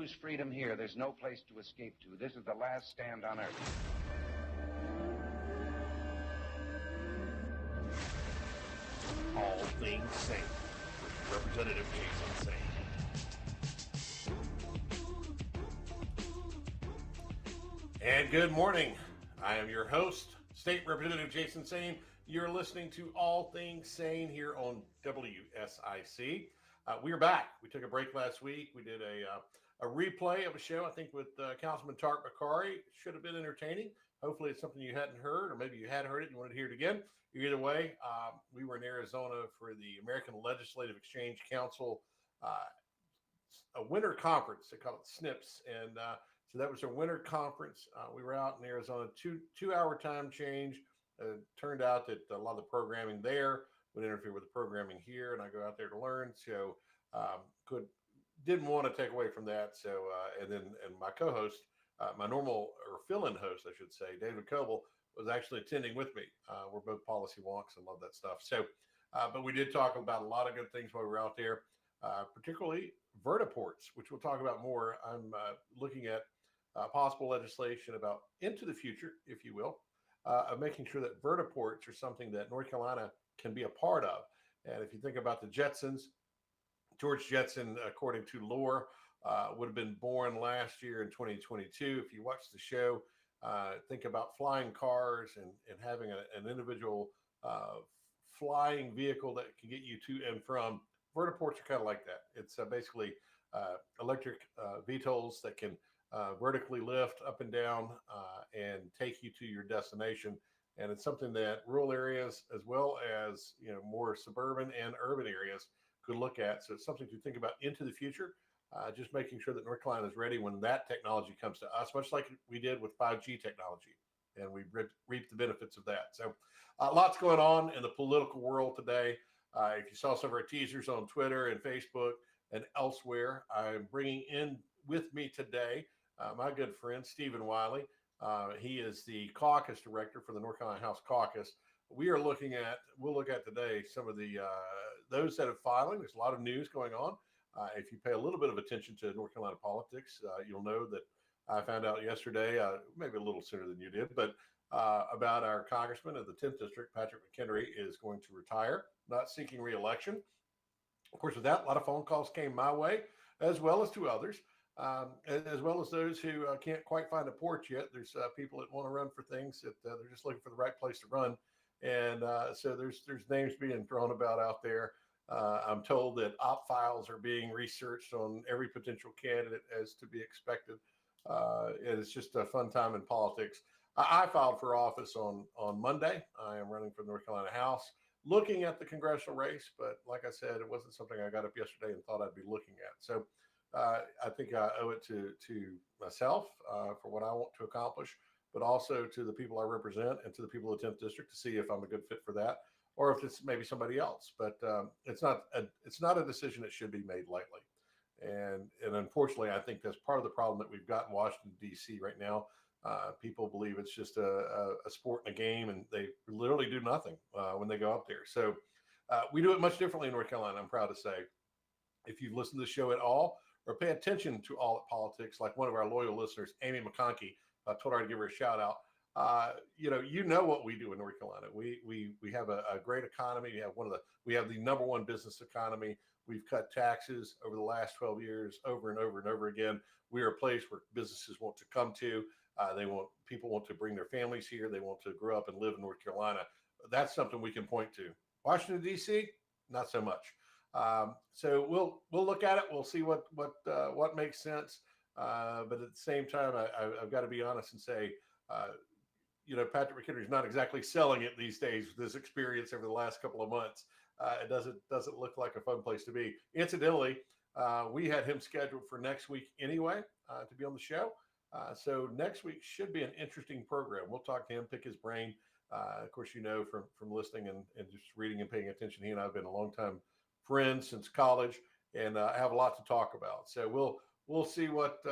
lose freedom here, there's no place to escape to. This is the last stand on earth. All Things Saine with Representative Saine. And good morning. I am your host, State Representative Jason Saine. You're listening to All Things Saine here on WSIC. We are back. We took a break last week. We did a replay of a show, I think, with Councilman Tark McCary. It should have been entertaining. Hopefully it's something you hadn't heard, or maybe you had heard it and you wanted to hear it again. Either way, we were in Arizona for the American Legislative Exchange Council, a winter conference. They call it SNPS. And so that was a winter conference. We were out in Arizona, two-hour time change. Turned out that a lot of the programming there would interfere with the programming here, and I go out there to learn. So didn't want to take away from that. So and my co-host, my normal or fill-in host, I should say, David Coble, was actually attending with me. We're both policy wonks and love that stuff. So, but we did talk about a lot of good things while we were out there, particularly vertiports, which we'll talk about more. I'm looking at possible legislation about into the future, if you will, of making sure that vertiports are something that North Carolina can be a part of. And if you think about the Jetsons, George Jetson, according to lore, would have been born last year in 2022. If you watch the show, think about flying cars and having an individual flying vehicle that can get you to and from. Vertiports are kind of like that. It's basically electric VTOLs that can vertically lift up and down and take you to your destination. And it's something that rural areas, as well as more suburban and urban areas, could look at. So it's something to think about into the future. Just making sure that North Carolina is ready when that technology comes to us, much like we did with 5G technology, and we reaped the benefits of that. So lots going on in the political world today. If you saw some of our teasers on Twitter and Facebook and elsewhere, I'm bringing in with me today my good friend, Stephen Wiley. He is the caucus director for the North Carolina House Caucus. We'll look at today some of the those that are filing. There's a lot of news going on. If you pay a little bit of attention to North Carolina politics, you'll know that I found out yesterday, maybe a little sooner than you did, but about our congressman of the 10th district, Patrick McHenry, is going to retire, not seeking re-election. Of course, with that, a lot of phone calls came my way, as well as to others. As well as those who can't quite find a porch yet. There's people that want to run for things that they're just looking for the right place to run. And so there's names being thrown about out there. I'm told that op files are being researched on every potential candidate, as to be expected. It's just a fun time in politics. I filed for office on Monday. I am running for the North Carolina House, looking at the congressional race. But like I said, it wasn't something I got up yesterday and thought I'd be looking at. So I think I owe it to myself for what I want to accomplish, but also to the people I represent and to the people of the 10th district to see if I'm a good fit for that, or if it's maybe somebody else. But it's not a decision that should be made lightly. And unfortunately, I think that's part of the problem that we've got in Washington, D.C. right now. People believe it's just a sport and a game, and they literally do nothing when they go up there. So we do it much differently in North Carolina, I'm proud to say. If you've listened to the show at all, or pay attention to All at Politics, like one of our loyal listeners, Amy McConkey, I told her I'd give her a shout out. You know what we do in North Carolina. We have a great economy. We have the number one business economy. We've cut taxes over the last 12 years over and over and over again. We are a place where businesses want to come to. People want to bring their families here. They want to grow up and live in North Carolina. That's something we can point to. Washington, D.C., not so much. So we'll look at it. We'll see what makes sense. But at the same time, I've got to be honest and say, Patrick McHenry is not exactly selling it these days with this experience over the last couple of months. It doesn't look like a fun place to be. Incidentally, we had him scheduled for next week anyway to be on the show. So next week should be an interesting program. We'll talk to him, pick his brain. Of course, from listening and just reading and paying attention, he and I have been a long time friends since college, and I have a lot to talk about. So we'll see what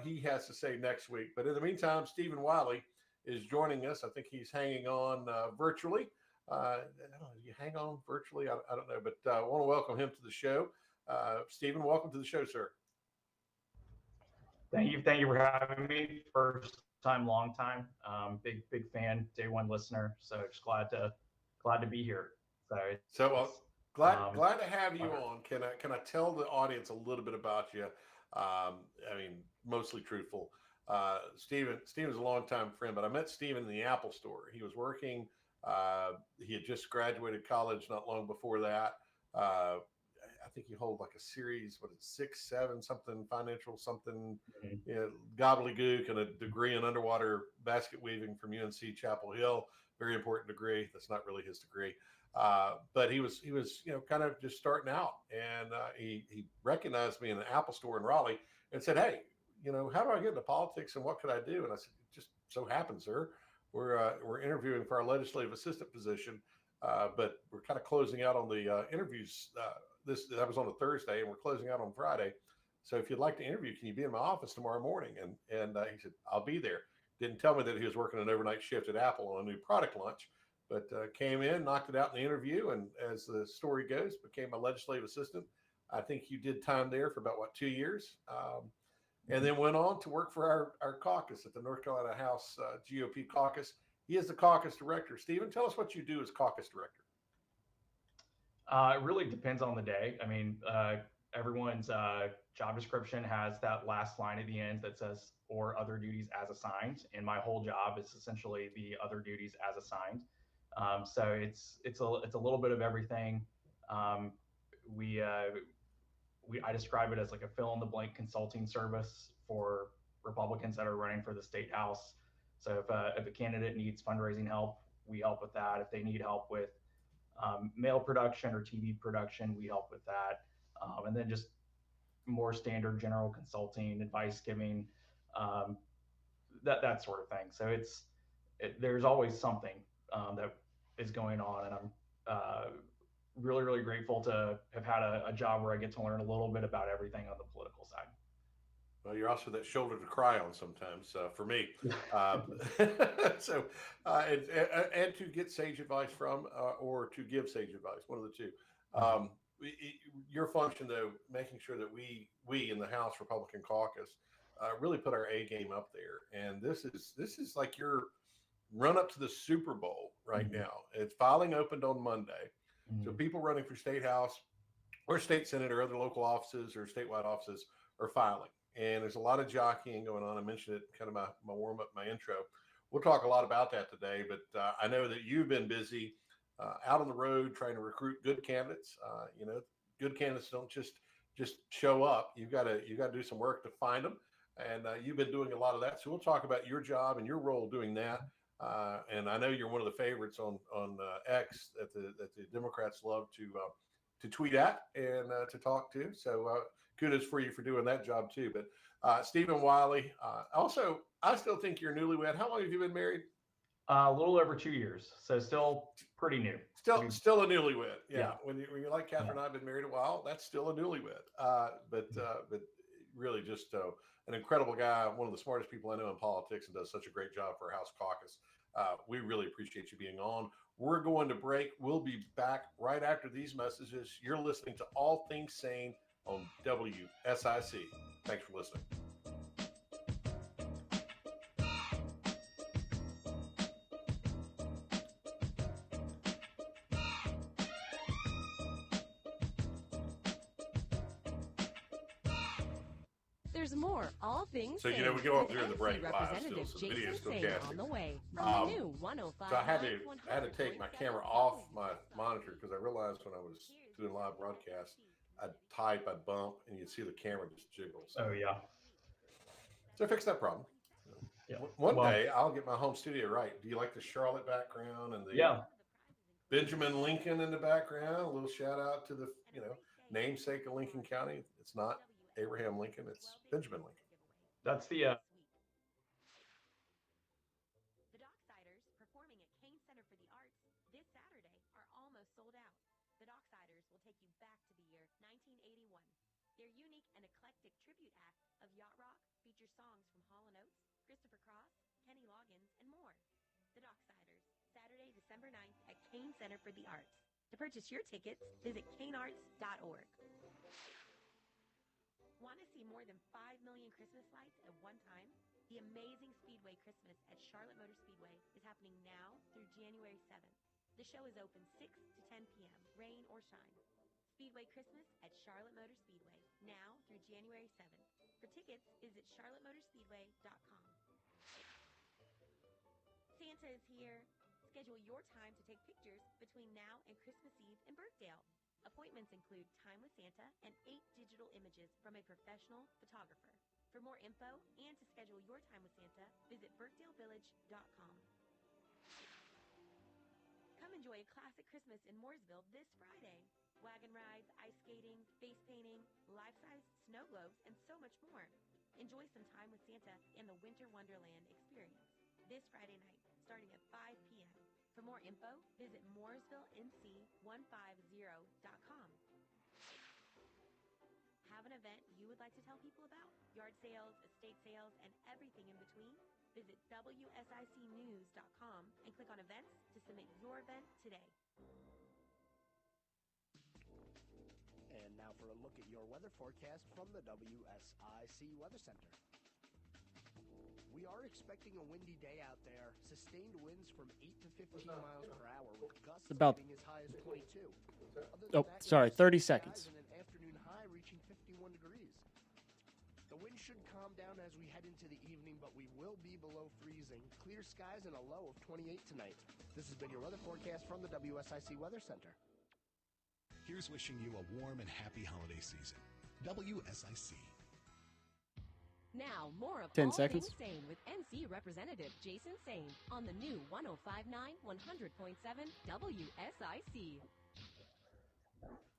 he has to say next week. But in the meantime, Stephen Wiley is joining us. I think he's hanging on virtually. I don't know, you hang on virtually? I don't know, but I want to welcome him to the show. Stephen, welcome to the show, sir. Thank you for having me. First time, long time. Big fan, day one listener. So just glad to be here. So So um, glad to have you on. Can I tell the audience a little bit about you? I mean, mostly truthful. Steven's a longtime friend, but I met Steven in the Apple store. He was working. He had just graduated college not long before that. I think he holds like a series, what it's 6, 7, something financial, something, you know, gobbledygook, and a degree in underwater basket weaving from UNC Chapel Hill. Very important degree. That's not really his degree. But he was, kind of just starting out, and he recognized me in an Apple store in Raleigh and said, "Hey, how do I get into politics, and what could I do?" And I said, "Just so happens, sir, we're interviewing for our legislative assistant position, but we're kind of closing out on the interviews. That was on a Thursday, and we're closing out on Friday. So if you'd like to interview, can you be in my office tomorrow morning?" And he said, "I'll be there." Didn't tell me that he was working an overnight shift at Apple on a new product launch, but came in, knocked it out in the interview, and as the story goes, became a legislative assistant. I think you did time there for about 2 years, and then went on to work for our caucus at the North Carolina House GOP Caucus. He is the caucus director. Stephen, tell us what you do as caucus director. It really depends on the day. I mean, everyone's job description has that last line at the end that says "or other duties as assigned," and my whole job is essentially the other duties as assigned. So it's a little bit of everything. Um, we I describe it as like a fill in the blank consulting service for Republicans that are running for the state house. So if a candidate needs fundraising help, we help with that. If they need help with mail production or TV production, we help with that. And then just more standard general consulting, advice giving, um, that sort of thing. So there's always something that is going on, and I'm really grateful to have had a job where I get to learn a little bit about everything on the political side. Well, you're also that shoulder to cry on sometimes for me. So, and to get sage advice from, or to give sage advice, one of the two. Your function, though, making sure that we in the House Republican Caucus really put our A game up there. And this is like your run up to the Super Bowl right now. It's filing opened on Monday, so people running for state house or state senate or other local offices or statewide offices are filing. And there's a lot of jockeying going on. I mentioned it kind of my warm up, my intro. We'll talk a lot about that today, but I know that you've been busy out on the road trying to recruit good candidates. Good candidates don't just show up. You've got to do some work to find them, and you've been doing a lot of that. So we'll talk about your job and your role doing that. And I know you're one of the favorites on X that the Democrats love to tweet at and to talk to. So kudos for you for doing that job too. But Stephen Wiley, also, I still think you're newlywed. How long have you been married? A little over 2 years, so still pretty new. Still a newlywed. Yeah. When you're like Catherine and I've been married a while, that's still a newlywed. But really just an incredible guy, one of the smartest people I know in politics, and does such a great job for our House Caucus. We really appreciate you being on. We're going to break. We'll be back right after these messages. You're listening to All Things Saine on WSIC. Thanks for listening. There's more All Things So, Saine we go up with during the break live, Representative still some videos Jason still Saine casting. on the way from the new 105. So I had to take my camera off my monitor because I realized when I was doing live broadcast, I'd type, I'd bump, and you'd see the camera just jiggle. Oh yeah. So I fixed that problem. Yeah. One day I'll get my home studio right. Do you like the Charlotte background and the Benjamin Lincoln in the background? A little shout out to the namesake of Lincoln County. It's not Abraham Lincoln, it's Benjamin Lincoln. That's the The Docksiders, performing at Kane Center for the Arts this Saturday, are almost sold out. The Docksiders will take you back to the year 1981. Their unique and eclectic tribute act of yacht rock features songs from Hall & Oates, Christopher Cross, Kenny Loggins, and more. The Docksiders, Saturday, December 9th at Kane Center for the Arts. To purchase your tickets, visit kanearts.org. Want to see more than 5 million Christmas lights at one time? The amazing Speedway Christmas at Charlotte Motor Speedway is happening now through January 7th. The show is open 6 to 10 p.m., rain or shine. Speedway Christmas at Charlotte Motor Speedway, now through January 7th. For tickets, visit charlottemotorspeedway.com. Santa is here. Schedule your time to take pictures between now and Christmas Eve in Burkdale. Appointments include Time with Santa and 8 digital images from a professional photographer. For more info and to schedule your time with Santa, visit burkdalevillage.com. Come enjoy a classic Christmas in Mooresville this Friday. Wagon rides, ice skating, face painting, life-size snow globes, and so much more. Enjoy some time with Santa in the Winter Wonderland experience this Friday night, starting at 5 p.m. For more info, visit mooresvillenc150.com. Have an event you would like to tell people about? Yard sales, estate sales, and everything in between? Visit WSICnews.com and click on events to submit your event today. And now for a look at your weather forecast from the WSIC Weather Center. We are expecting a windy day out there. Sustained winds from 8 to 15 miles per hour with gusts about getting as high as 22. Oh, sorry, 30 seconds. And an afternoon high reaching 51 degrees. The wind should calm down as we head into the evening, but we will be below freezing. Clear skies and a low of 28 tonight. This has been your weather forecast from the WSIC Weather Center. Here's wishing you a warm and happy holiday season. WSIC. Now, more of 10 All seconds. Things Saine with NC Representative Jason Saine on the new 105.9, 100.7 WSIC.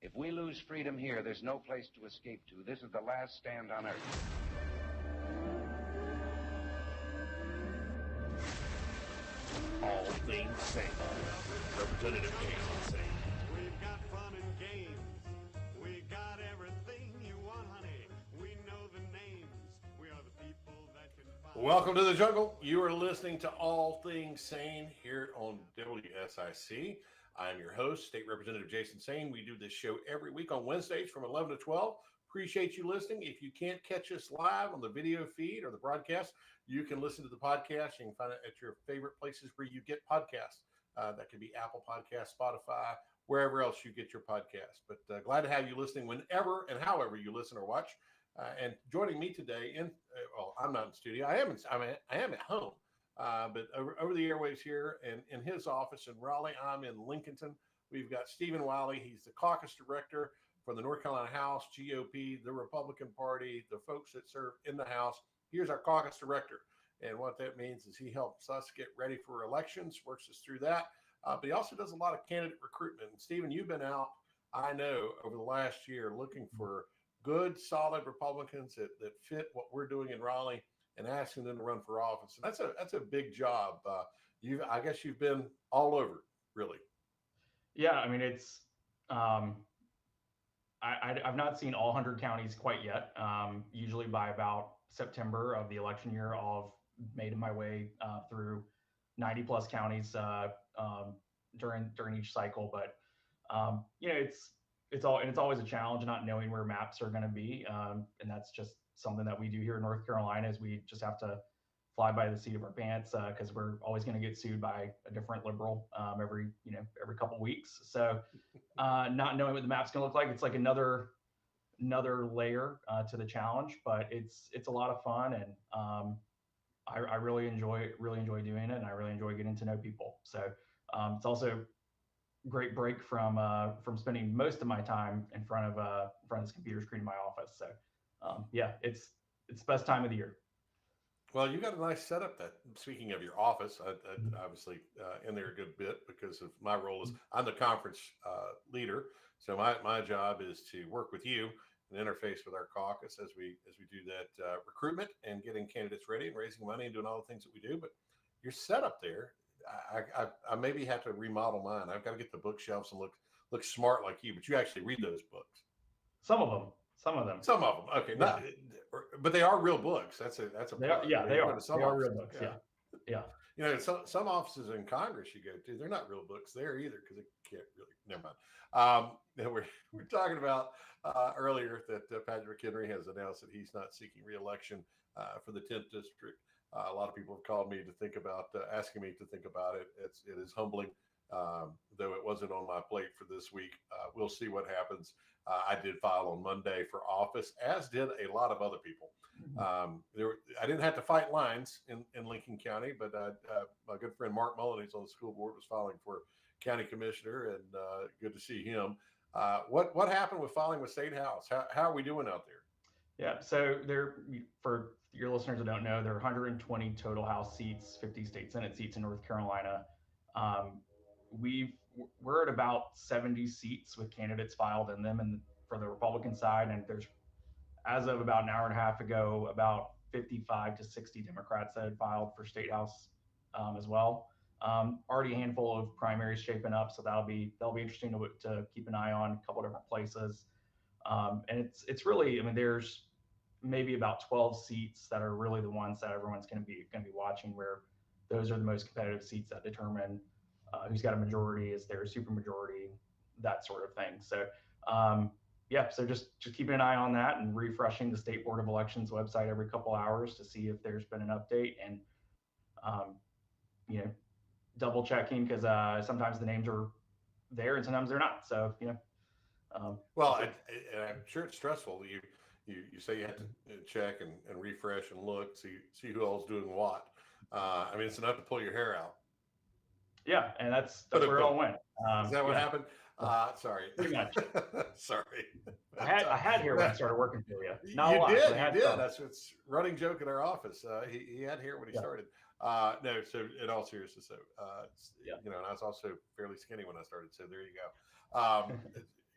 If we lose freedom here, there's no place to escape to. This is the last stand on earth. All Things Saine. Representative Jason Saine. We've got fun and games. We got everything you want, honey. We know the names. We are the people that can find. Welcome to the jungle. You are listening to All Things Saine here on WSIC. I'm your host, State Representative Jason Saine. We do this show every week on Wednesdays from 11 to 12. Appreciate you listening. If you can't catch us live on the video feed or the broadcast, you can listen to the podcast. You can find it at your favorite places where you get podcasts. That could be Apple Podcasts, Spotify, wherever else you get your podcast. But glad to have you listening whenever and however you listen or watch. And joining me today, well, I'm not in studio. I am at home. But over the airwaves here and in his office in Raleigh, I'm in Lincolnton. We've got Stephen Wiley. He's the caucus director for the North Carolina House, GOP, the Republican Party, the folks that serve in the House. Here's our caucus director. And what that means is he helps us get ready for elections, works us through that. But he also does a lot of candidate recruitment. And Stephen, you've been out, I know, over the last year looking for good, solid Republicans that fit what we're doing in Raleigh and asking them to run for office. And that's a big job. I guess you've been all over, really. Yeah, I mean, it's I've not seen all 100 counties quite yet. Usually by about September of the election year, I'll have made my way through 90 plus counties during each cycle. But it's always a challenge not knowing where maps are going to be, and that's just something that we do here in North Carolina. Is we just have to fly by the seat of our pants because we're always going to get sued by a different liberal every couple weeks. So not knowing what the map's going to look like, it's like another layer to the challenge. But it's a lot of fun, and I really enjoy doing it, and I really enjoy getting to know people. So it's also a great break from spending most of my time in front of this computer screen in my office. So yeah, it's the best time of the year. Well, you got a nice setup. That speaking of your office, I obviously in there a good bit because of my role as I'm the conference leader. So my job is to work with you and interface with our caucus as we do that recruitment and getting candidates ready and raising money and doing all the things that we do. But your setup there, I maybe have to remodel mine. I've got to get the bookshelves and look smart like you. But you actually read those books. Some of them. Okay, but they are real books. That's a they are real books. Yeah. some offices in Congress you go to, they're not real books there either because they can't really. Never mind. We're talking about earlier that Patrick McHenry has announced that he's not seeking re-election for the 10th district. A lot of people have called me to think about asking me to think about it. It is humbling, though it wasn't on my plate for this week. We'll see what happens. I did file on Monday for office, as did a lot of other people. I didn't have to fight lines in Lincoln County, but my good friend Mark Mullen, who's on the school board, was filing for county commissioner, and good to see him. What happened with filing with State House? How are we doing out there? Yeah, so for your listeners that don't know, there are 120 total House seats, 50 state Senate seats in North Carolina. We're at about 70 seats with candidates filed in them, and for the Republican side, and there's, as of about an hour and a half ago, about 55 to 60 Democrats that had filed for State House as well. Already a handful of primaries shaping up, so that'll be interesting to keep an eye on, a couple different places. And it's really, I mean, there's maybe about 12 seats that are really the ones that everyone's going to be watching, where those are the most competitive seats that determine who's got a majority, is there a supermajority, that sort of thing. So so just keeping an eye on that and refreshing the State Board of Elections website every couple hours to see if there's been an update, and double checking, because sometimes the names are there and sometimes they're not. So well, I'm sure it's stressful. You say you have to check and refresh and look, see who else is doing what. I mean, it's enough to pull your hair out. Yeah, and that's where it all went. Is that what happened? Sorry. Pretty much. Sorry. I had hair when I started working for you. You did. That's what's running joke in our office. He had hair when he started. No, so in all seriousness, and I was also fairly skinny when I started. So there you go.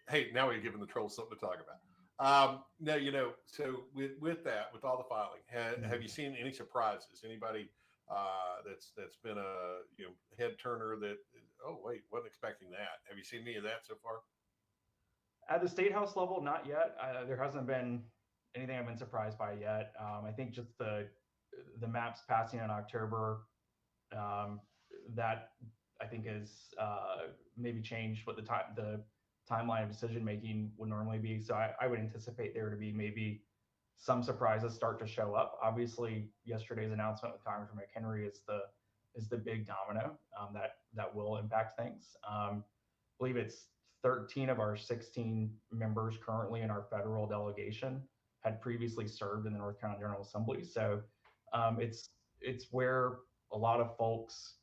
Hey, now we're giving the trolls something to talk about. So with that, with all the filing, have you seen any surprises? Anybody that's been a head turner that, oh wait, wasn't expecting that? Have you seen any of that so far? At the State House level, not yet. There hasn't been anything I've been surprised by yet. I think just the maps passing in October, that I think is maybe changed what the timeline of decision making would normally be. So I would anticipate there to be maybe some surprises start to show up. Obviously, yesterday's announcement with Congressman McHenry is the big domino that will impact things. I believe it's 13 of our 16 members currently in our federal delegation had previously served in the North Carolina General Assembly. So it's where a lot of folks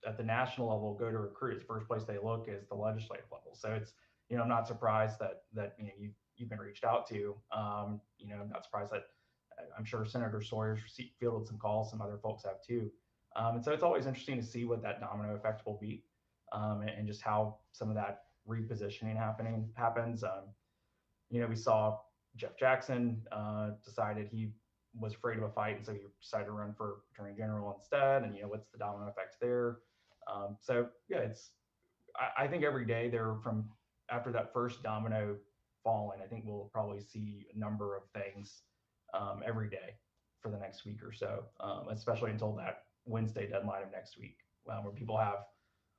at the national level go to recruit. The first place they look is the legislative level. So it's, I'm not surprised that you've been reached out to. I'm not surprised that I'm sure Senator Sawyer's fielded some calls, some other folks have too. And so it's always interesting to see what that domino effect will be, and just how some of that repositioning happens. We saw Jeff Jackson decided he was afraid of a fight, and so he decided to run for Attorney General instead. And what's the domino effect there? I think every day from after that first domino falling, I think we'll probably see a number of things every day for the next week or so, especially until that Wednesday deadline of next week, where people have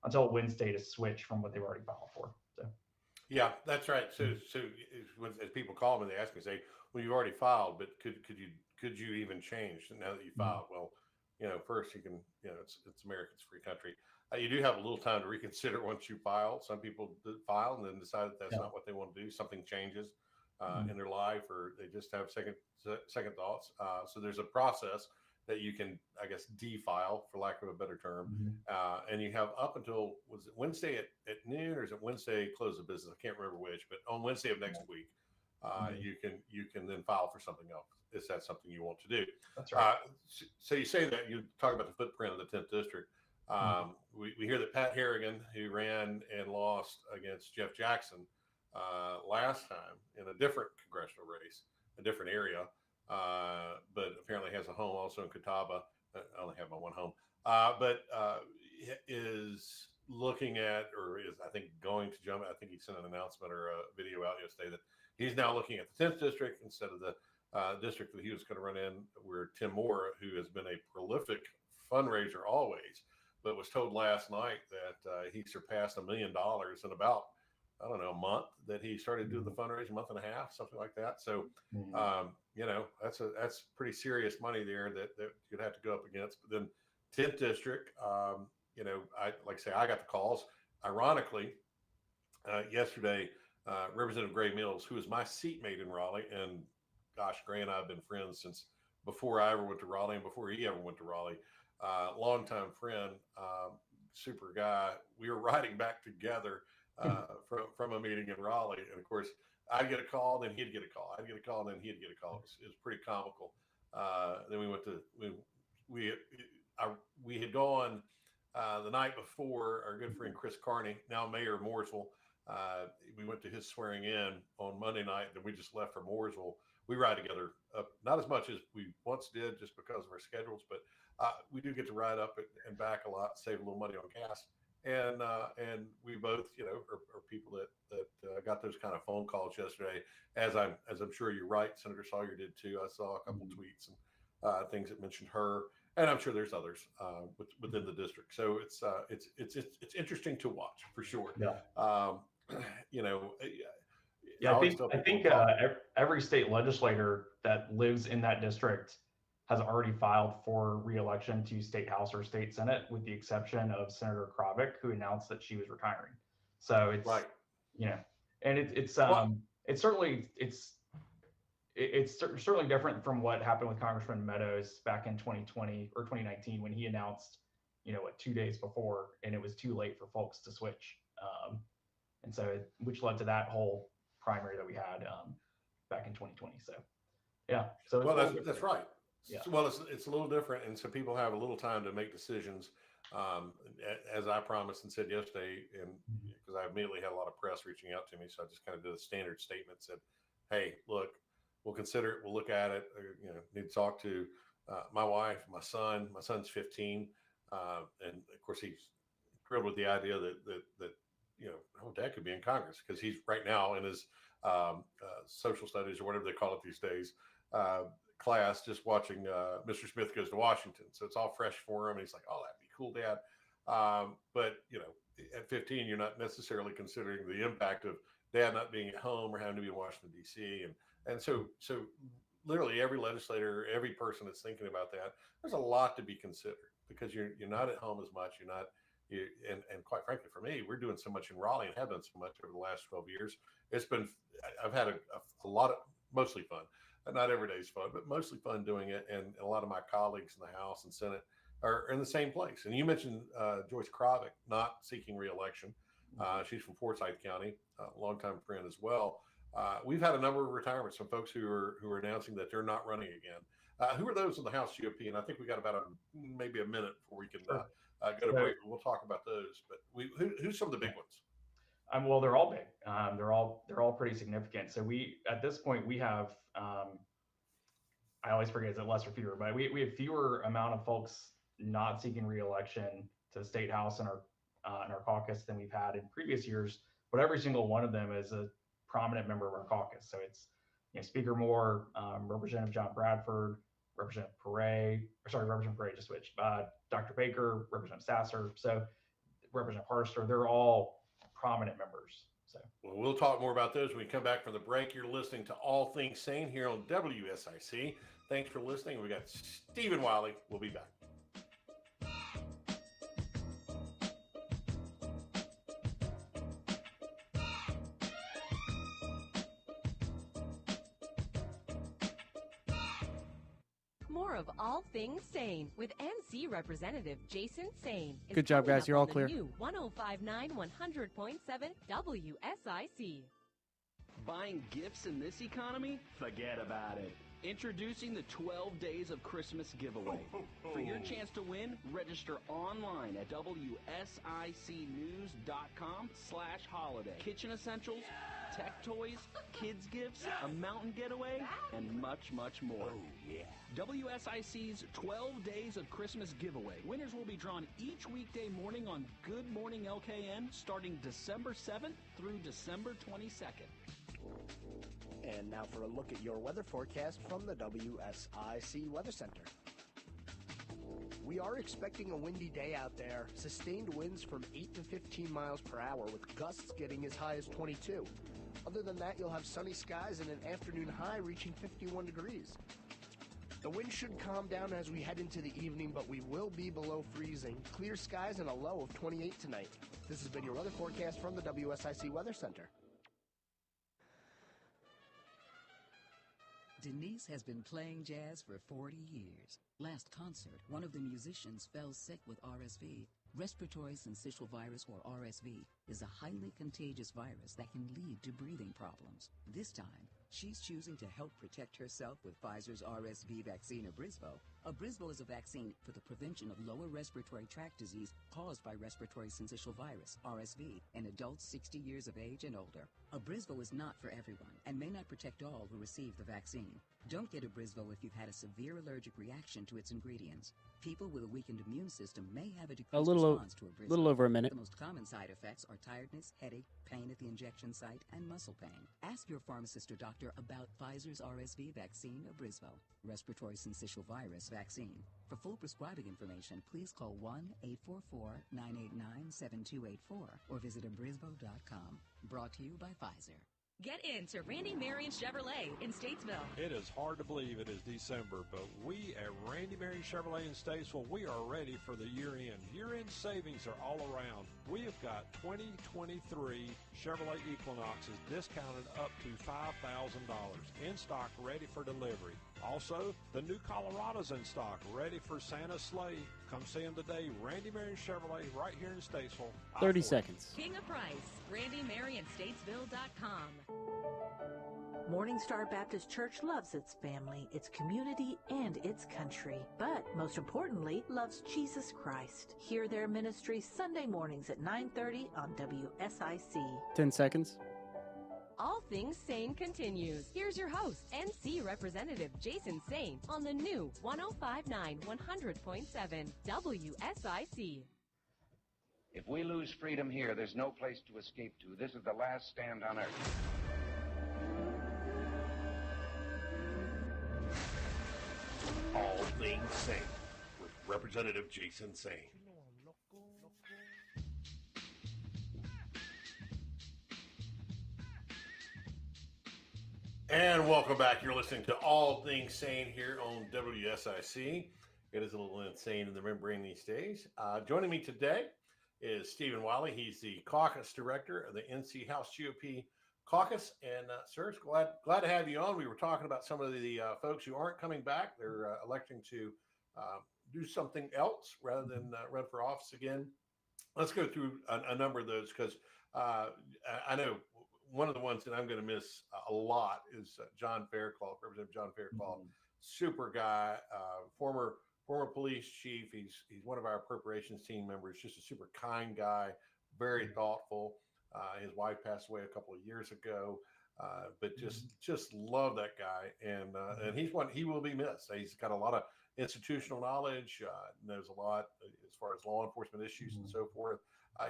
until Wednesday to switch from what they've already filed for. So. Yeah, that's right. So as people call me, they ask me, say, well, you've already filed, but could you even change now that you filed? Well, first you can, it's America's free country. You do have a little time to reconsider once you file. Some people file and then decide that that's not what they want to do. Something changes in their life, or they just have second thoughts. So there's a process that you can, I guess, defile, for lack of a better term. And you have up until, was it Wednesday at noon, or is it Wednesday close of business? I can't remember which, but on Wednesday of next week, you can then file for something else if that's something you want to do. That's right. So you say that, you talk about the footprint of the 10th district. We hear that Pat Harrigan, who ran and lost against Jeff Jackson last time in a different congressional race, a different area, but apparently has a home also in Catawba. I only have my one home, but is looking at, or is, I think, going to jump. I think he sent an announcement or a video out yesterday that he's now looking at the 10th district instead of the district that he was going to run in, where Tim Moore, who has been a prolific fundraiser always, but was told last night that he surpassed $1 million in about, I don't know, a month that he started doing the fundraiser, a month and a half, something like that. So, you know, that's pretty serious money there that you'd have to go up against. But then 10th district, you know, I got the calls. Ironically, yesterday, Representative Gray Mills, who is my seatmate in Raleigh, and gosh, Gray and I have been friends since before I ever went to Raleigh and before he ever went to Raleigh. Longtime friend, super guy. We were riding back together from a meeting in Raleigh, and of course, I'd get a call, then he'd get a call. I'd get a call, then he'd get a call. It was pretty comical. Then we went to we had gone the night before. Our good friend Chris Carney, now Mayor of Mooresville, we went to his swearing in on Monday night. Then we just left for Mooresville. We ride together, not as much as we once did, just because of our schedules, but we do get to ride up and back a lot, save a little money on gas. And we both, you know, are people that got those kind of phone calls yesterday. As I'm sure you're right, Senator Sawyer did too. I saw a couple tweets and things that mentioned her, and I'm sure there's others within the district. So it's interesting to watch for sure. Yeah. You know. Yeah, I think every state legislator that lives in that district has already filed for re-election to state house or state senate, with the exception of Senator Kravick, who announced that she was retiring. So it's right, you know, and it's certainly different from what happened with Congressman Meadows back in 2020 or 2019 when he announced, you know, 2 days before, and it was too late for folks to switch, and so which led to that whole primary that we had back in 2020. So yeah, so well, that's right. Yeah. Well, it's a little different, and so people have a little time to make decisions. As I promised and said yesterday, and because I immediately had a lot of press reaching out to me, so I just kind of did a standard statement, said, "Hey, look, we'll consider it. We'll look at it. You know, need to talk to my wife, my son. My son's 15, and of course he's thrilled with the idea that you know, oh, Dad could be in Congress, because he's right now in his social studies or whatever they call it these days." Class, just watching Mr. Smith Goes to Washington, so it's all fresh for him. And he's like, "Oh, that'd be cool, Dad." But you know, at 15, you're not necessarily considering the impact of Dad not being at home or having to be in Washington D.C. And so literally every legislator, every person that's thinking about that, there's a lot to be considered, because you're not at home as much. And quite frankly, for me, we're doing so much in Raleigh and have done so much over the last 12 years. I've had a lot of mostly fun. Not every day is fun, but mostly fun doing it. And a lot of my colleagues in the House and Senate are in the same place. And you mentioned Joyce Kravick not seeking re-election. She's from Forsyth County, a longtime friend as well. We've had a number of retirements from folks who are announcing that they're not running again. Who are those in the House GOP? And I think we got about maybe a minute before we can go to break. We'll talk about those. But who's some of the big ones? Well, they're all big. They're all pretty significant. So at this point we have, I always forget, is it less or fewer, but we have fewer amount of folks not seeking re-election to the state house in our caucus than we've had in previous years. But every single one of them is a prominent member of our caucus. So it's, you know, Speaker Moore, Representative John Bradford, Representative Perret just switched, Dr. Baker, Representative Sasser, so Representative Harster. They're all prominent members. So well, we'll talk more about those when we come back from the break. You're listening to All Things Saine here on WSIC. Thanks for listening. We got Stephen Wiley. We'll be back. More of All Things Saine with NC Representative Jason Saine. Good job, guys. You're all clear. New 105.9 100.7 WSIC. Buying gifts in this economy? Forget about it. Introducing the 12 Days of Christmas giveaway. For your chance to win, register online at WSICnews.com/holiday. Kitchen essentials, tech toys, kids gifts, a mountain getaway, and much, much more. Oh, yeah. WSIC's 12 Days of Christmas giveaway. Winners will be drawn each weekday morning on Good Morning LKN starting December 7th through December 22nd. And now for a look at your weather forecast from the WSIC Weather Center. We are expecting a windy day out there. Sustained winds from 8 to 15 miles per hour with gusts getting as high as 22. Other than that, you'll have sunny skies and an afternoon high reaching 51 degrees. The wind should calm down as we head into the evening, but we will be below freezing. Clear skies and a low of 28 tonight. This has been your weather forecast from the WSIC Weather Center. Denise has been playing jazz for 40 years. Last concert, one of the musicians fell sick with RSV. Respiratory syncytial virus, or RSV, is a highly contagious virus that can lead to breathing problems. This time, she's choosing to help protect herself with Pfizer's RSV vaccine, Abrysvo. Abrysvo is a vaccine for the prevention of lower respiratory tract disease caused by respiratory syncytial virus, RSV, in adults 60 years of age and older. Abrysvo is not for everyone and may not protect all who receive the vaccine. Don't get Abrysvo if you've had a severe allergic reaction to its ingredients. People with a weakened immune system may have a decreased response to Abrysvo. Little over a minute. The most common side effects are tiredness, headache, pain at the injection site, and muscle pain. Ask your pharmacist or doctor about Pfizer's RSV vaccine, Abrysvo, respiratory syncytial virus vaccine. For full prescribing information, please call 1-844-989-7284 or visit abrysvo.com. Brought to you by Pfizer. Get into Randy Marion Chevrolet in Statesville. It is hard to believe it is December, but we at Randy Marion Chevrolet in Statesville, we are ready for the year-end. Year-end savings are all around. We have got 2023 Chevrolet Equinoxes discounted up to $5,000. In stock, ready for delivery. Also, the new Colorado's in stock, ready for Santa's sleigh. Come see them today. Randy Marion Chevrolet right here in Statesville. 30 seconds. King of Price, RandyMarionStatesville.com. Morning Star Baptist Church loves its family, its community, and its country, but most importantly, loves Jesus Christ. Hear their ministry Sunday mornings at 9:30 on WSIC. 10 seconds. All Things Saine continues. Here's your host, NC Representative Jason Saine, on the new 105.9 100.7 WSIC. If we lose freedom here, there's no place to escape to. This is the last stand on earth. All Things Saine with Representative Jason Saine. And welcome back. You're listening to All Things Saine here on WSIC. It is a little insane in the membrane these days. Joining me today is Stephen Wiley. He's the caucus director of the NC House GOP Caucus. And sir, glad to have you on. We were talking about some of the folks who aren't coming back. They're electing to do something else rather than run for office again. Let's go through a number of those because I know one of the ones that I'm going to miss a lot is John Fairclough, Representative John Fairclough. Super guy, former police chief. He's one of our appropriations team members. Just a super kind guy, very thoughtful. His wife passed away a couple of years ago, but just love that guy. And he will be missed. He's got a lot of institutional knowledge, knows a lot as far as law enforcement issues and so forth.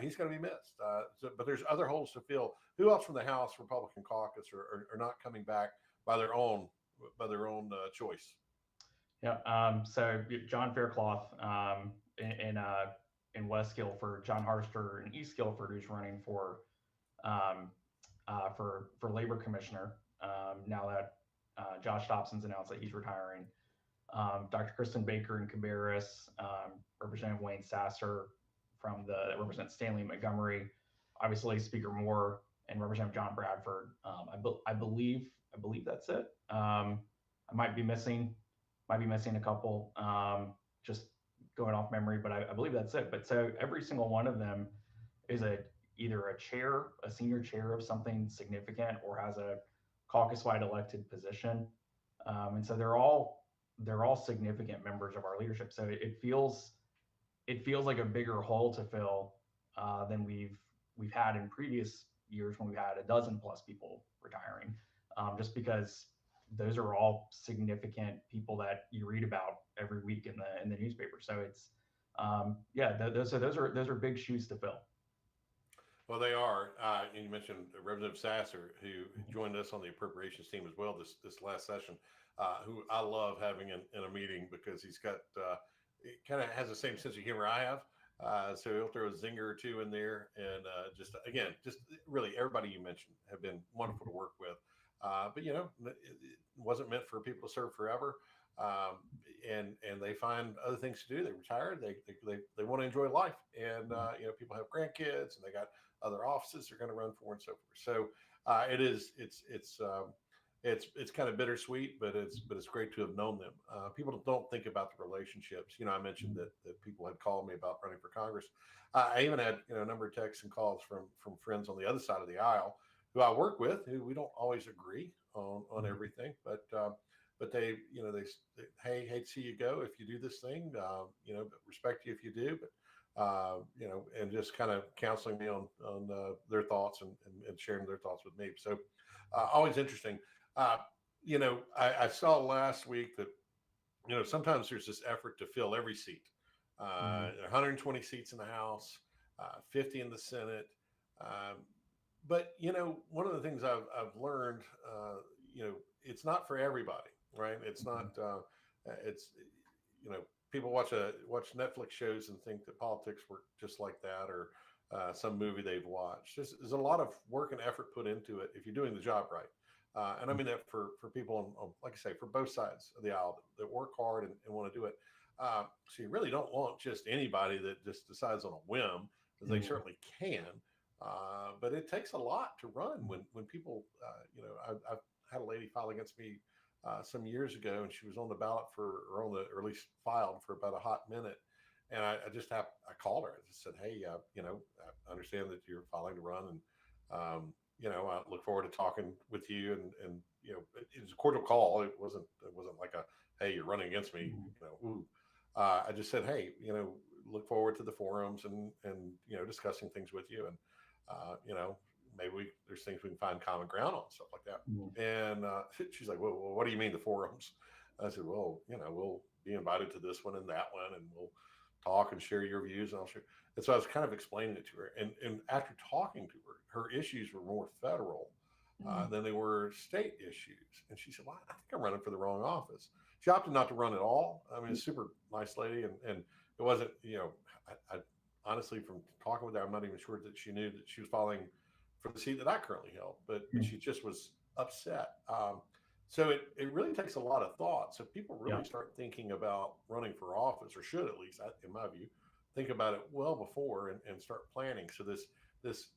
He's going to be missed. But there's other holes to fill. Who else from the House Republican caucus are not coming back by their own choice? Yeah. So John Fairclough in West Guilford, John Harster in East Guilford, who's running for labor commissioner now that Josh Dobson's announced that he's retiring. Dr. Kristen Baker in Cabarrus, Representative Wayne Sasser that represents Stanley Montgomery, obviously Speaker Moore, and Representative John Bradford. I believe that's it. I might be missing a couple, just going off memory, but I believe that's it. But so every single one of them is either a senior chair of something significant, or has a caucus-wide elected position. And so they're all significant members of our leadership. So it feels like a bigger hole to fill than we've had in previous years when we've had a dozen plus people retiring, just because those are all significant people that you read about every week in the newspaper. So it's those are big shoes to fill. Well, they are. And you mentioned Representative Sasser, who joined us on the appropriations team as well this last session, who I love having in a meeting because he's got it kind of has the same sense of humor I have. So he'll throw a zinger or two in there, and just really everybody you mentioned have been wonderful to work with. But it wasn't meant for people to serve forever, and they find other things to do. They retire. They want to enjoy life, and people have grandkids, and they got other offices they're going to run for, and so forth. So it's kind of bittersweet, but it's great to have known them. People don't think about the relationships. I mentioned that people had called me about running for Congress. I even had a number of texts and calls from friends on the other side of the aisle who I work with, who we don't always agree on everything, but they hey, hate to see you go if you do this thing, but respect you if you do, but and just kind of counseling me on their thoughts and sharing their thoughts with me. So always interesting. I saw last week that, sometimes there's this effort to fill every seat. 120 seats in the House, 50 in the Senate. But, one of the things I've learned, it's not for everybody, right? It's not, people watch Netflix shows and think that politics work just like that, or some movie they've watched. There's a lot of work and effort put into it if you're doing the job right. And I mean that for people on, like I say, for both sides of the aisle that work hard and want to do it. So you really don't want just anybody that just decides on a whim, because they certainly can. But it takes a lot to run when people, I've had a lady file against me some years ago, and she was on the ballot or at least filed for about a hot minute. And I called her. I just said, hey, I understand that you're filing to run, and I look forward to talking with you. And it was a cordial call. It wasn't like hey, you're running against me. I just said, hey, look forward to the forums and discussing things with you, and maybe there's things we can find common ground on, stuff like that. And she's like, well, what do you mean the forums? I said, well, we'll be invited to this one and that one, and we'll talk and share your views, and I'll share. And so I was kind of explaining it to her. And after talking to her issues were more federal than they were state issues. And she said, well, I think I'm running for the wrong office. She opted not to run at all. I mean, a super nice lady. And it wasn't, I honestly, from talking with her, I'm not even sure that she knew that she was filing for the seat that I currently held, but she just was upset. So it really takes a lot of thought. So people really start thinking about running for office, or should, at least in my view, think about it well before and start planning. So this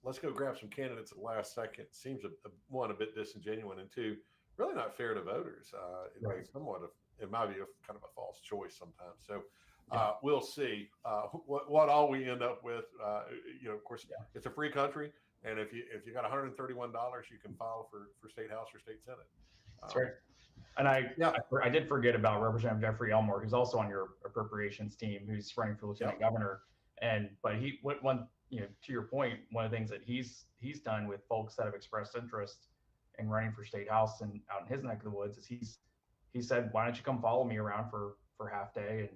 let's go grab some candidates at the last second seems one, a bit disingenuous, and two, really not fair to voters. It's somewhat in my view, kind of a false choice sometimes. So we'll see what all we end up with. Of course, it's a free country, and if you got $131, you can file for state house or state senate. That's right. And I did forget about Representative Jeffrey Elmore, who's also on your appropriations team, who's running for lieutenant governor. But to your point, one of the things that he's done with folks that have expressed interest in running for state house and out in his neck of the woods is he said, why don't you come follow me around for half day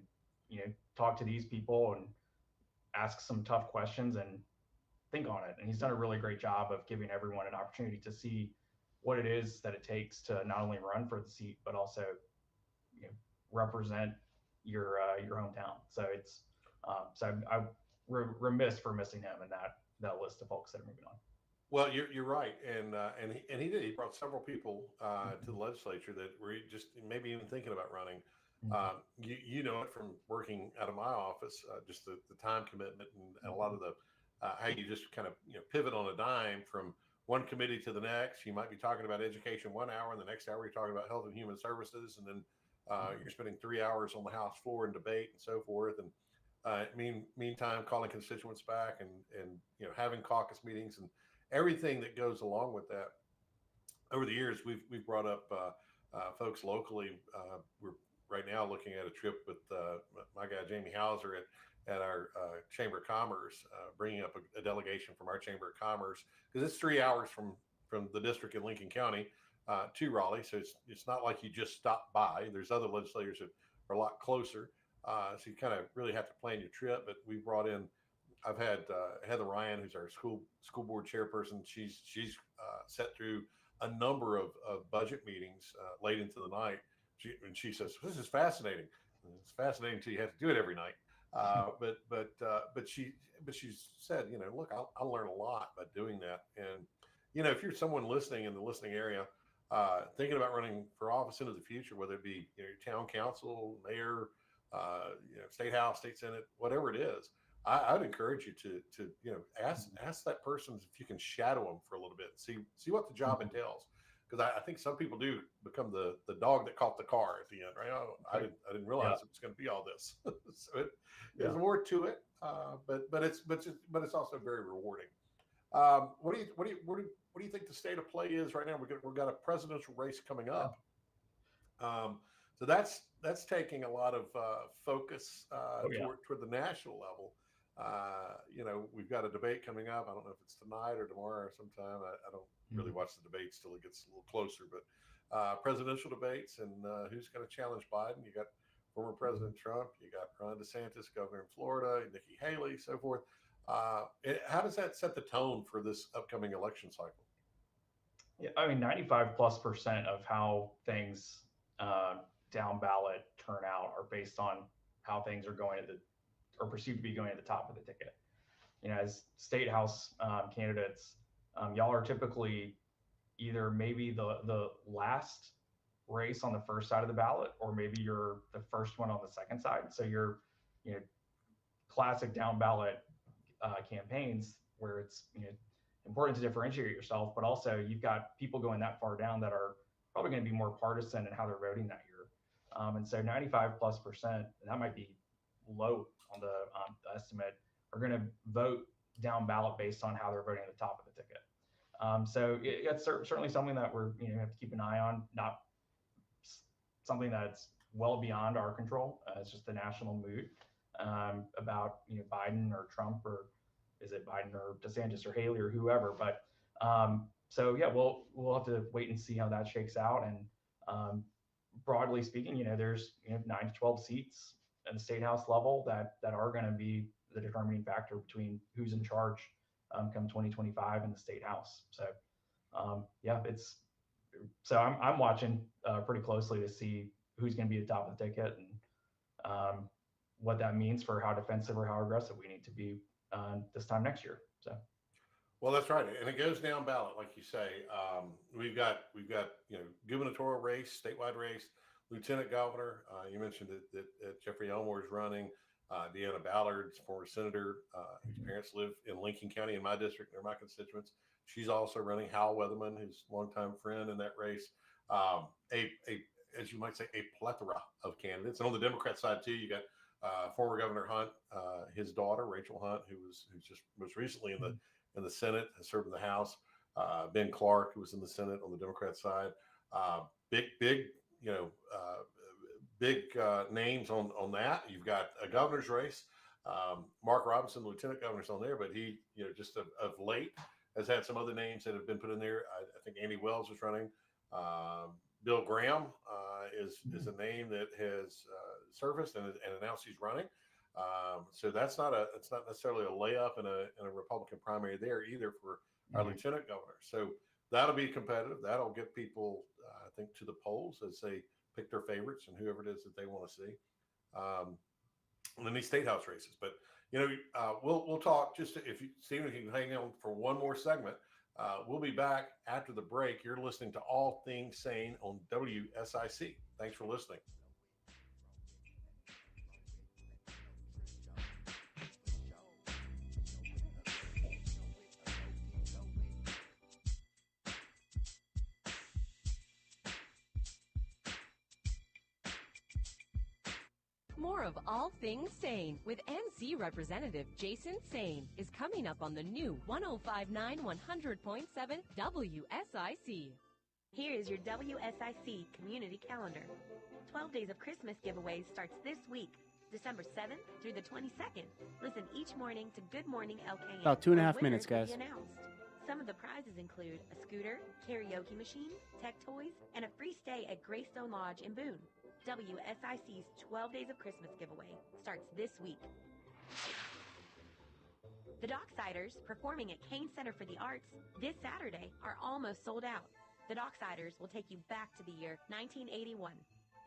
and talk to these people and ask some tough questions and think on it. And he's done a really great job of giving everyone an opportunity to see what it is that it takes to not only run for the seat, but also represent your hometown. So it's I'm remiss for missing him in that list of folks that are moving on. Well, you're right, and he did. He brought several people to the legislature that were just maybe even thinking about running. You know it from working out of my office, just the time commitment and a lot of the how you just kind of pivot on a dime from one committee to the next. You might be talking about education 1 hour, and the next hour you're talking about health and human services, and then you're spending 3 hours on the House floor in debate and so forth. And meantime, calling constituents back and having caucus meetings and everything that goes along with that. Over the years, we've brought up folks locally. We're right now looking at a trip with my guy Jamie Hauser at our Chamber of Commerce, bringing up a delegation from our Chamber of Commerce, because it's 3 hours from the district in Lincoln County to Raleigh. So it's not like you just stop by. There's other legislators that are a lot closer. So you kind of really have to plan your trip. But we brought in, I've had Heather Ryan, who's our school board chairperson. She's sat through a number of budget meetings late into the night. And she says, this is fascinating. It's fascinating until you have to do it every night. But she said, look, I'll learn a lot by doing that. And if you're someone listening in the listening area, thinking about running for office into the future, whether it be your town council, mayor, state house, state senate, whatever it is, I'd encourage you to ask that person if you can shadow them for a little bit, see what the job entails. Because I think some people do become the dog that caught the car at the end, right? Oh, I didn't realize it was going to be all this. So there's more to it, but it's also very rewarding. What do you think the state of play is right now? We've got a presidential race coming up. So that's taking a lot of focus toward the national level. We've got a debate coming up. I don't know if it's tonight or tomorrow or sometime. I don't really watch the debates till it gets a little closer, but presidential debates and who's going to challenge Biden. You got former President Trump, you got Ron DeSantis, governor in Florida, Nikki Haley, so forth. How does that set the tone for this upcoming election cycle? Yeah, I mean, 95+% of how things down ballot turn out are based on how things are going or perceived to be going at the top of the ticket. As state house candidates, y'all are typically either maybe the last race on the first side of the ballot, or maybe you're the first one on the second side. So you're, classic down ballot campaigns where it's important to differentiate yourself, but also you've got people going that far down that are probably going to be more partisan in how they're voting that year. And so 95+%, and that might be low on the estimate, are going to vote down ballot based on how they're voting at the top of the ticket. So it's certainly something that we're have to keep an eye on. Not something that's well beyond our control. It's just the national mood about Biden or Trump, or is it Biden or DeSantis or Haley or whoever. But so yeah, we'll have to wait and see how that shakes out. And broadly speaking, there's 9 to 12 seats at the state house level that are going to be the determining factor between who's in charge come 2025 in the state house. So I'm watching pretty closely to see who's going to be at the top of the ticket and what that means for how defensive or how aggressive we need to be this time next year. So. Well, that's right, and it goes down ballot, like you say. We've got gubernatorial race, statewide race, lieutenant governor. You mentioned that Jeffrey Elmore is running. Deanna Ballard's former senator, whose parents live in Lincoln County in my district. They're my constituents. She's also running. Hal Weatherman, who's a longtime friend in that race. As you might say, a plethora of candidates. And on the Democrat side too, you got former Governor Hunt, his daughter Rachel Hunt, who's just most recently in the Senate, has served in the House. Ben Clark, who was in the Senate on the Democrat side. Big names on that. You've got a governor's race. Mark Robinson, lieutenant governor's on there, but he, just of late has had some other names that have been put in there. I think Andy Wells is running. Bill Graham is a name that has surfaced and announced he's running. So it's not necessarily a layup in a Republican primary there either for our lieutenant governor. So that'll be competitive. That'll get people, I think, to the polls as they pick their favorites and whoever it is that they want to see. And then these state house races. But we'll talk Stephen, if you can hang on for one more segment. We'll be back after the break. You're listening to All Things Saine on WSIC. Thanks for listening. More of All Things Saine with NC Representative Jason Saine is coming up on the new 105.9 100.7 WSIC. Here is your WSIC community calendar. 12 Days of Christmas giveaways starts this week, December 7th through the 22nd. Listen each morning to Good Morning LKN. About 2.5 minutes, guys. Some of the prizes include a scooter, karaoke machine, tech toys, and a free stay at Greystone Lodge in Boone. WSIC's 12 Days of Christmas giveaway starts this week. The Docksiders, performing at Kane Center for the Arts this Saturday, are almost sold out. The Docksiders will take you back to the year 1981.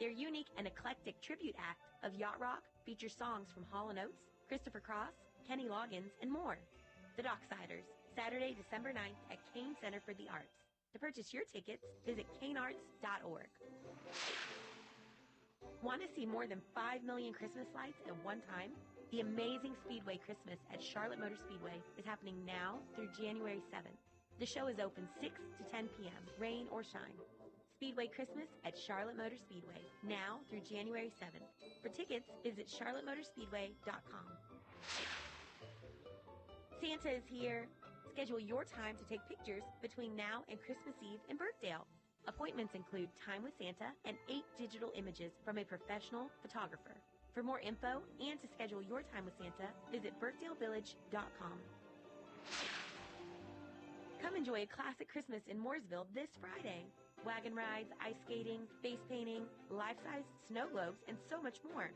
Their unique and eclectic tribute act of yacht rock features songs from Hall & Oates, Christopher Cross, Kenny Loggins, and more. The Docksiders, Saturday, December 9th at Kane Center for the Arts. To purchase your tickets, visit kanearts.org. Want to see more than 5 million Christmas lights at one time? The Amazing Speedway Christmas at Charlotte Motor Speedway is happening now through January 7th. The show is open 6 to 10 p.m., rain or shine. Speedway Christmas at Charlotte Motor Speedway, now through January 7th. For tickets, visit charlottemotorspeedway.com. Santa is here. Schedule your time to take pictures between now and Christmas Eve in Birkdale. Appointments include time with Santa and 8 digital images from a professional photographer. For more info and to schedule your time with Santa, visit birkdalevillage.com. Come enjoy a classic Christmas in Mooresville this Friday. Wagon rides, ice skating, face painting, life-size snow globes, and so much more.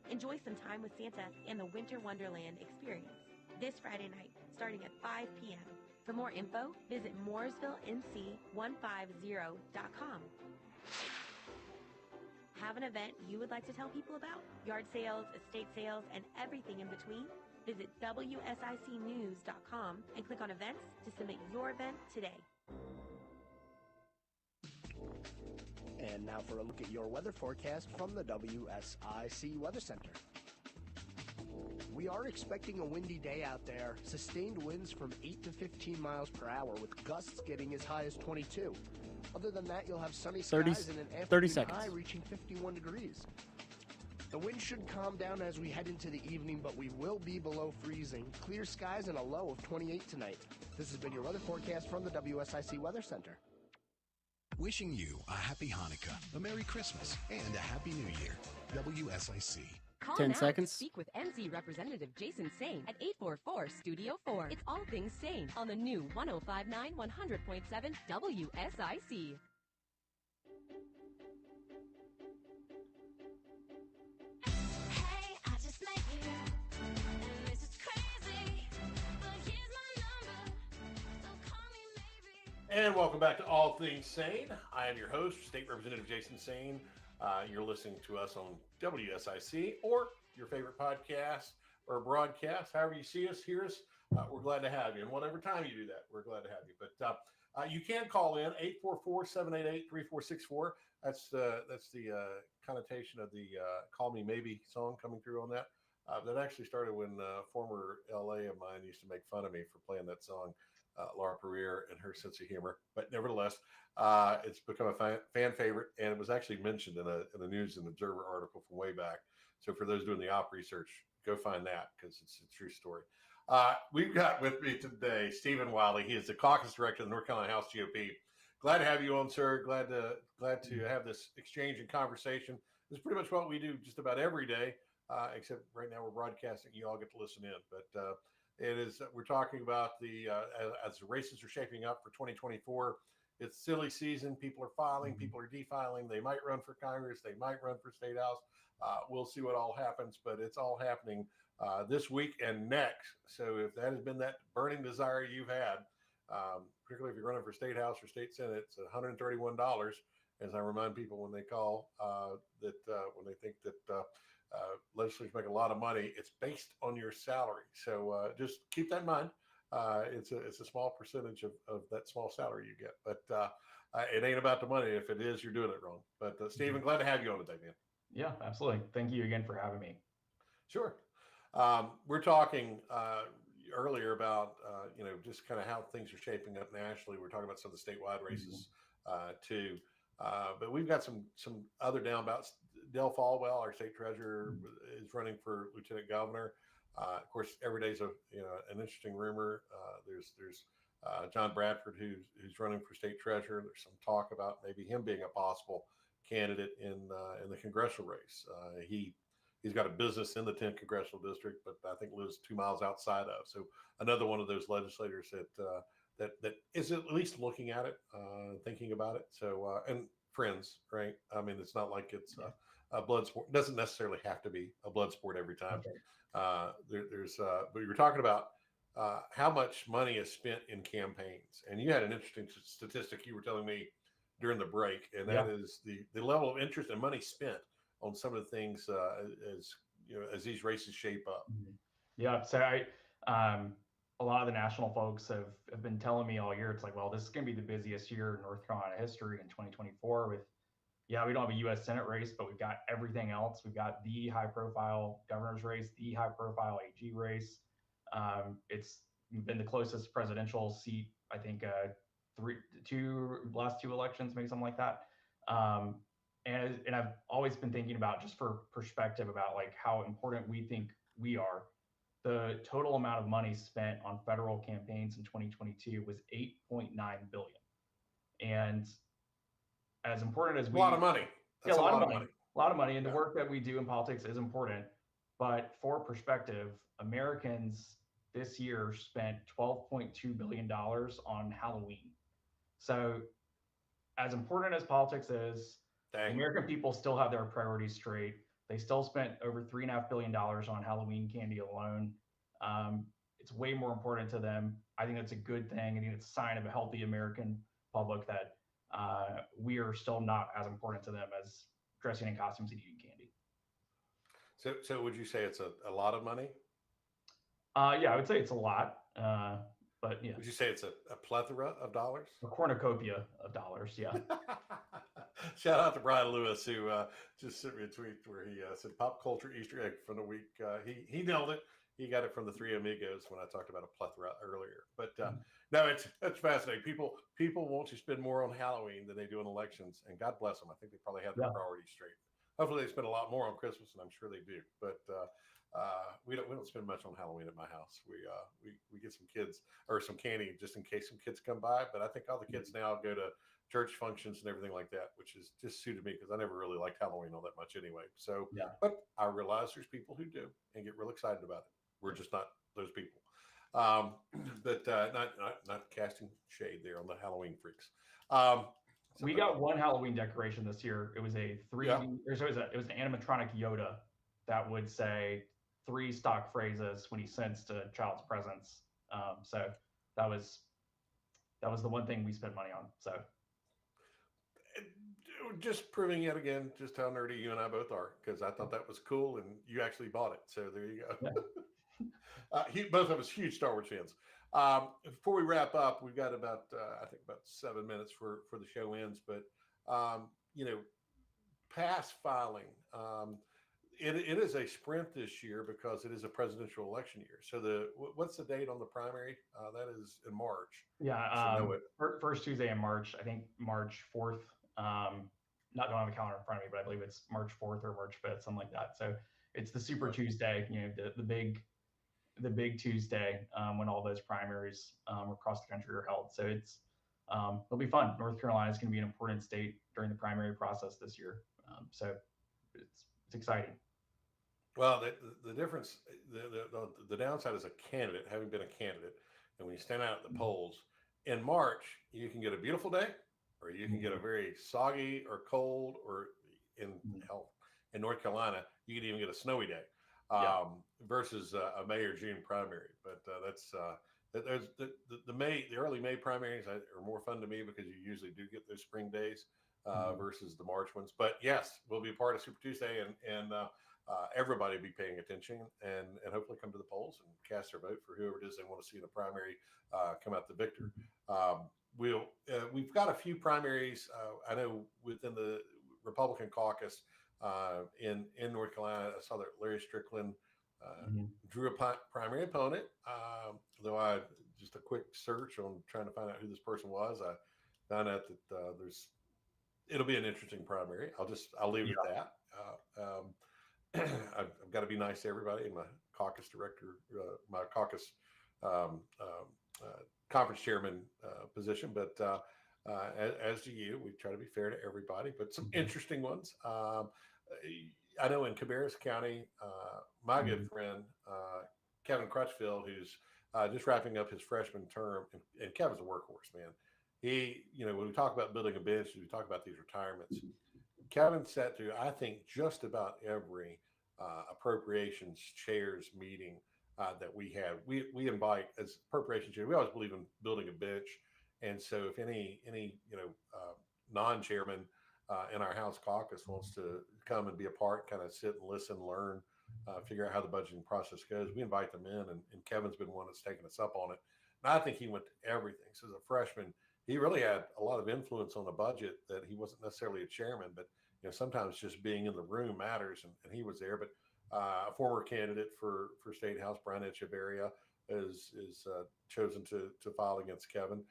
Enjoy some time with Santa and the Winter Wonderland experience this Friday night, starting at 5 p.m. For more info, visit mooresvillenc150.com. Have an event you would like to tell people about? Yard sales, estate sales, and everything in between? Visit WSICnews.com and click on events to submit your event today. And now for a look at your weather forecast from the WSIC Weather Center. We are expecting a windy day out there, sustained winds from 8 to 15 miles per hour with gusts getting as high as 22. Other than that, you'll have sunny skies and an afternoon high reaching 51 degrees. The wind should calm down as we head into the evening, but we will be below freezing. Clear skies and a low of 28 tonight. This has been your weather forecast from the WSIC Weather Center. Wishing you a happy Hanukkah, a Merry Christmas, and a Happy New Year. WSIC. Call 10 now seconds. to speak with NC Representative Jason Saine at 844-STUDIO-4. It's All Things Saine on the new 105.9 100.7 WSIC. And welcome back to All Things Saine. I am your host, State Representative Jason Saine. You're listening to us on WSIC or your favorite podcast or broadcast. However you see us, hear us, we're glad to have you. And whatever time you do that, we're glad to have you. But you can call in 844-788-3464. That's the connotation of the Call Me Maybe song coming through on that. That actually started when former LA of mine used to make fun of me for playing that song. Laura Perrier and her sense of humor, but nevertheless, it's become a fan favorite, and it was actually mentioned in a News and Observer article from way back. So for those doing the op research, go find that because it's a true story. We've got with me today Stephen Wiley. He is the caucus director of the North Carolina House GOP. Glad to have you on, sir. Glad to have this exchange and conversation. This is pretty much what we do just about every day, except right now we're broadcasting. You all get to listen in, but. We're talking about as the races are shaping up for 2024, it's silly season. People are filing, people are defiling. They might run for Congress. They might run for State House. We'll see what all happens, but it's all happening this week and next. So if that has been that burning desire you've had, particularly if you're running for State House or State Senate, it's $131. As I remind people when they call when they think that legislators make a lot of money, it's based on your salary. So just keep that in mind. It's a small percentage of that small salary you get, but it ain't about the money. If it is, you're doing it wrong. But Stephen, glad to have you on today, man. Yeah, absolutely. Thank you again for having me. Sure. We're talking earlier about just kind of how things are shaping up nationally. We're talking about some of the statewide races too. But we've got some other downbouts. Del Falwell, our state treasurer, is running for lieutenant governor. Of course, every day is an interesting rumor. There's John Bradford who's running for state treasurer. There's some talk about maybe him being a possible candidate in the congressional race. He's got a business in the 10th congressional district, but I think lives 2 miles outside of. So another one of those legislators that is at least looking at it, thinking about it. So and friends, right? I mean, it's not like it's a blood sport. It doesn't necessarily have to be a blood sport every time. But you were talking about how much money is spent in campaigns, and you had an interesting statistic you were telling me during the break, and that is the level of interest and money spent on some of the things as these races shape up. Yeah. So a lot of the national folks have been telling me all year, it's like, well, this is going to be the busiest year in North Carolina history in 2024 with, we don't have a U.S. Senate race, but we've got everything else. We've got the high profile governor's race, the high profile AG race. It's been the closest presidential seat, I think, last two elections, maybe something like that. And I've always been thinking about, just for perspective, about like how important we think we are. The total amount of money spent on federal campaigns in 2022 was $8.9 billion. And as important as a lot of money. That's a lot of money. A lot of money. And the work that we do in politics is important. But for perspective, Americans this year spent $12.2 billion on Halloween. So as important as politics is, the American people still have their priorities straight. They still spent over $3.5 billion on Halloween candy alone. It's way more important to them. I think that's a good thing. I think it's a sign of a healthy American public that we are still not as important to them as dressing in costumes and eating candy. So would you say it's a lot of money? I would say it's a lot. But yeah. Would you say it's a plethora of dollars? A cornucopia of dollars, yeah. Shout out to Brian Lewis, who just sent me a tweet where he said pop culture Easter egg from the week. He nailed it. He got it from the Three Amigos when I talked about a plethora earlier. But no, it's fascinating. People want to spend more on Halloween than they do on elections, and God bless them. I think they probably have their priorities straight. Hopefully, they spend a lot more on Christmas, and I'm sure they do. But we don't spend much on Halloween at my house. We get some kids or some candy just in case some kids come by. But I think all the kids now go to church functions and everything like that, which is just suited me because I never really liked Halloween all that much anyway. So, but I realize there's people who do and get real excited about it. We're just not those people. But not casting shade there on the Halloween freaks. We got one Halloween decoration this year. It was a 3D, it was an animatronic Yoda that would say 3 stock phrases when he sensed a child's presence. So that was the one thing we spent money on. So just proving yet again just how nerdy you and I both are, because I thought that was cool and you actually bought it. So there you go. Both of us huge Star Wars fans. Before we wrap up, we've got about I think about 7 minutes for the show ends. But pass filing. It is a sprint this year because it is a presidential election year. So what's the date on the primary? That is in March. Yeah, first Tuesday in March. I think March 4th. Don't have a calendar in front of me, but I believe it's March 4th or March 5th, something like that. So it's the Super Tuesday. The big Tuesday when all those primaries across the country are held. So it'll be fun. North Carolina is going to be an important state during the primary process this year. So it's exciting. Well, the difference, the downside as a candidate, having been a candidate, and when you stand out at the polls in March, you can get a beautiful day, or you can get a very soggy or cold, or in North Carolina, you can even get a snowy day versus a May or June primary. But there's the early May primaries are more fun to me because you usually do get those spring days versus the March ones. But yes, we'll be a part of Super Tuesday, and everybody be paying attention and hopefully come to the polls and cast their vote for whoever it is they want to see in the primary come out the victor. We've got a few primaries. I know within the Republican caucus in North Carolina, I saw that Larry Strickland drew a primary opponent. Though I just a quick search on trying to find out who this person was, I found out that it'll be an interesting primary. I'll leave it at that. I've got to be nice to everybody in my caucus director, my caucus conference chairman position. But as do you, we try to be fair to everybody, but some interesting ones. I know in Cabarrus County, my good friend, Kevin Crutchfield, who's just wrapping up his freshman term, and Kevin's a workhorse, man. When we talk about building a bench, we talk about these retirements. Kevin sat through, I think, just about every appropriations chairs meeting that we have. We invite, as appropriations chair, we always believe in building a bench. And so if any non-chairman in our House caucus wants to come and be a part, kind of sit and listen, learn, figure out how the budgeting process goes, we invite them in. And Kevin's been one that's taken us up on it. And I think he went to everything. So as a freshman, he really had a lot of influence on the budget that he wasn't necessarily a chairman, but sometimes just being in the room matters, and he was there. But a former candidate for State House, Brian Echeverria, is chosen to file against Kevin.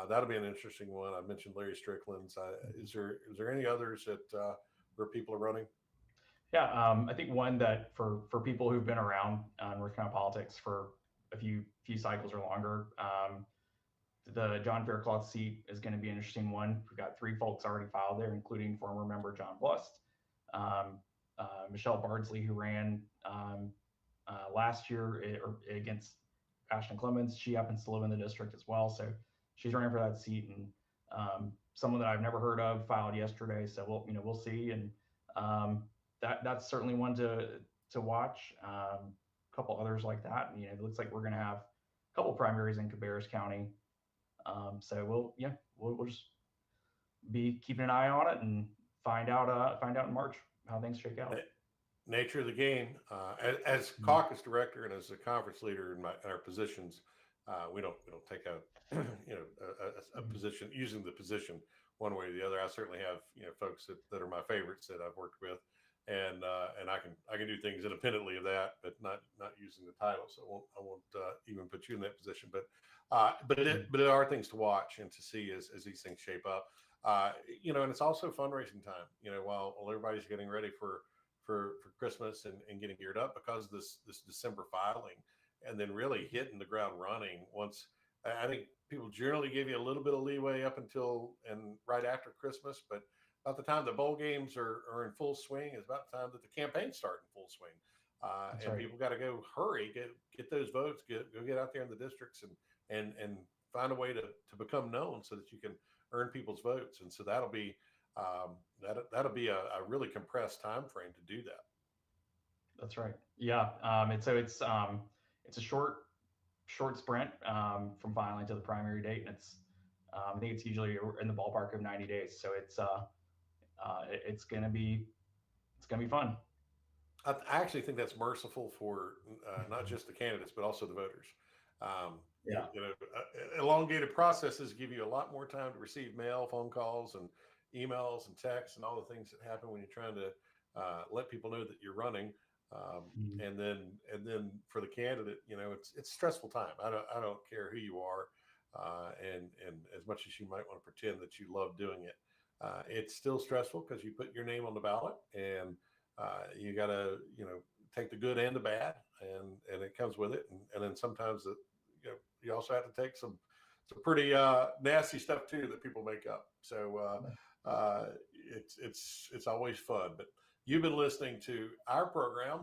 That'll be an interesting one. I mentioned Larry Strickland's. Is there any others that where people are running? Yeah, I think one that for people who've been around North Carolina politics for a few cycles or longer, the John Faircloth seat is going to be an interesting one. We've got 3 folks already filed there, including former member John Blust, Michelle Bardsley, who ran last year against Ashton Clemens. She happens to live in the district as well, so she's running for that seat. And someone that I've never heard of filed yesterday, so we'll see. And that's certainly one to watch. A couple others like that. And, it looks like we're going to have a couple primaries in Cabarrus County. So we'll just be keeping an eye on it and find out in March how things shake out. Nature of the game. As caucus director and as a conference leader in our positions, we don't take a position using the position one way or the other. I certainly have folks that are my favorites that I've worked with, and I can do things independently of that, but not using the title. So I won't even put you in that position. But there are things to watch and to see as these things shape up. And it's also fundraising time. While everybody's getting ready for Christmas and getting geared up because of this December filing, and then really hitting the ground running once. I think people generally give you a little bit of leeway up until and right after Christmas, but about the time the bowl games are in full swing is about the time that the campaigns start in full swing. And right. People got to go hurry, get those votes, go get out there in the districts and find a way to become known so that you can earn people's votes. And so that'll be a really compressed time frame to do that. That's right. Yeah. It's a short sprint from filing to the primary date, and I think it's usually in the ballpark of 90 days. So it's gonna be fun. I actually think that's merciful for not just the candidates but also the voters. Elongated processes give you a lot more time to receive mail, phone calls, and emails and texts and all the things that happen when you're trying to let people know that you're running. And then for the candidate, it's a stressful time. I don't care who you are, and as much as you might want to pretend that you love doing it, it's still stressful because you put your name on the ballot, and you got to take the good and the bad, and it comes with it, and then sometimes you also have to take some pretty nasty stuff too that people make up. So it's always fun. But you've been listening to our program,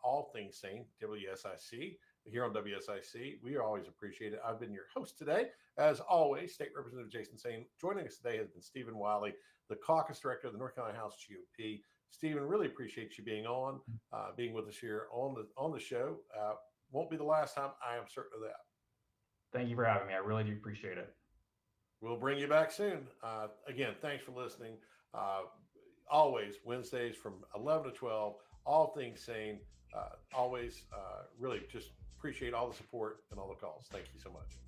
All Things Saine, WSIC, here on WSIC. We always appreciate it. I've been your host today. As always, State Representative Jason Saine. Joining us today has been Stephen Wiley, the caucus director of the North Carolina House GOP. Stephen, really appreciate you being being with us here on the show. Won't be the last time. I am certain of that. Thank you for having me. I really do appreciate it. We'll bring you back soon. Again, thanks for listening. Always Wednesdays from 11 to 12, All Things Saine. Always really just appreciate all the support and all the calls. Thank you so much.